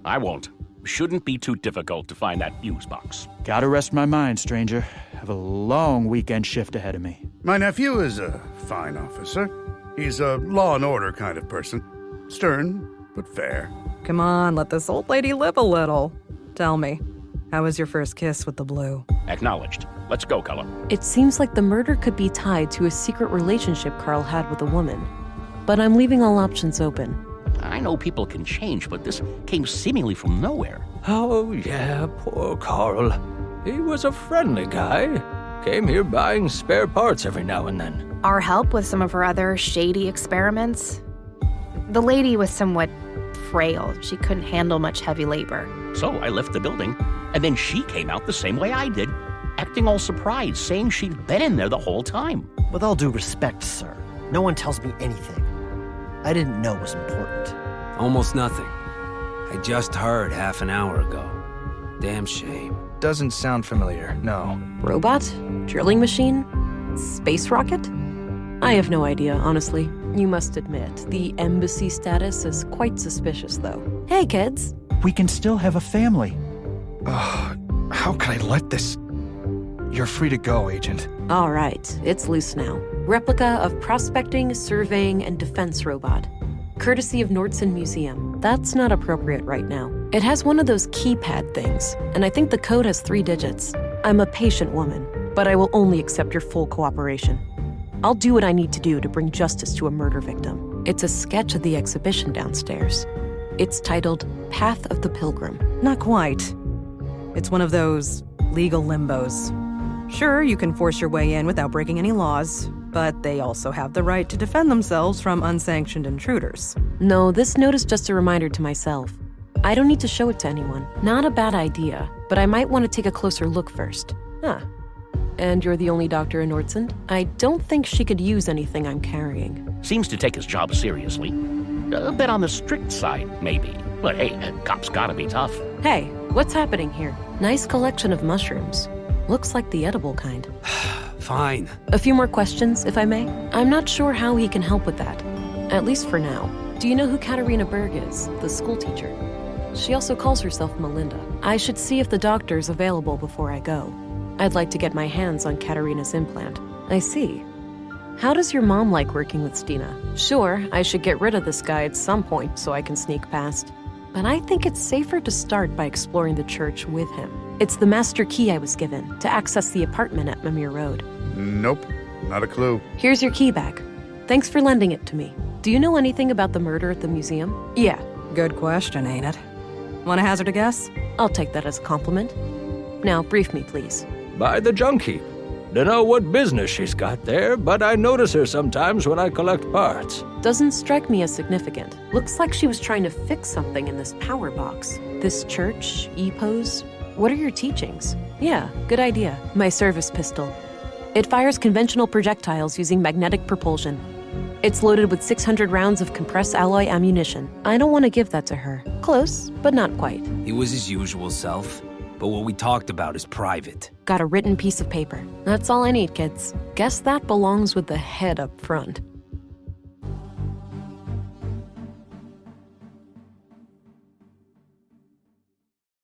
I won't. Shouldn't be too difficult to find that fuse box. Gotta rest my mind, stranger. Have a long weekend shift ahead of me. My nephew is a fine officer. He's a law and order kind of person. Stern, but fair. Come on, let this old lady live a little. Tell me, how was your first kiss with the blue? Acknowledged. Let's go, Cullen. It seems like the murder could be tied to a secret relationship Carl had with a woman. But I'm leaving all options open. I know people can change, but this came seemingly from nowhere. Oh, yeah, poor Carl. He was a friendly guy. Came here buying spare parts every now and then. Our help with some of her other shady experiments? The lady was somewhat frail. She couldn't handle much heavy labor. So I left the building, and then she came out the same way I did, acting all surprised, saying she'd been in there the whole time. With all due respect, sir, no one tells me anything I didn't know was important. Almost nothing. I just heard half an hour ago. Damn shame. Doesn't sound familiar, no. Robot? Drilling machine? Space rocket? I have no idea, honestly. You must admit, the embassy status is quite suspicious, though. Hey, kids. We can still have a family. How can I let this... You're free to go, Agent. All right, it's loose now. Replica of prospecting, surveying, and defense robot. Courtesy of Nordson Museum. That's not appropriate right now. It has one of those keypad things, and I think the code has 3 digits. I'm a patient woman, but I will only accept your full cooperation. I'll do what I need to do to bring justice to a murder victim. It's a sketch of the exhibition downstairs. It's titled Path of the Pilgrim. Not quite. It's one of those legal limbos. Sure, you can force your way in without breaking any laws, but they also have the right to defend themselves from unsanctioned intruders. No, this note is just a reminder to myself. I don't need to show it to anyone. Not a bad idea, but I might want to take a closer look first. Huh. And you're the only doctor in Nordsund? I don't think she could use anything I'm carrying. Seems to take his job seriously. A bit on the strict side, maybe. But hey, a cop's gotta be tough. Hey, what's happening here? Nice collection of mushrooms. Looks like the edible kind. Fine. A few more questions, if I may. I'm not sure how he can help with that. At least for now. Do you know who Katarina Berg is, the school teacher? She also calls herself Melinda. I should see if the doctor is available before I go. I'd like to get my hands on Katarina's implant. I see. How does your mom like working with Stina? Sure, I should get rid of this guy at some point so I can sneak past. But I think it's safer to start by exploring the church with him. It's the master key I was given to access the apartment at Mimir Road. Nope, not a clue. Here's your key back. Thanks for lending it to me. Do you know anything about the murder at the museum? Yeah. Good question, ain't it? Want to hazard a guess? I'll take that as a compliment. Now, brief me, please. By the junk heap. Dunno what business she's got there, but I notice her sometimes when I collect parts. Doesn't strike me as significant. Looks like she was trying to fix something in this power box. This church, EPOS. What are your teachings? Yeah, good idea. My service pistol. It fires conventional projectiles using magnetic propulsion. It's loaded with 600 rounds of compressed alloy ammunition. I don't want to give that to her. Close, but not quite. He was his usual self, but what we talked about is private. Got a written piece of paper. That's all I need, kids. Guess that belongs with the head up front.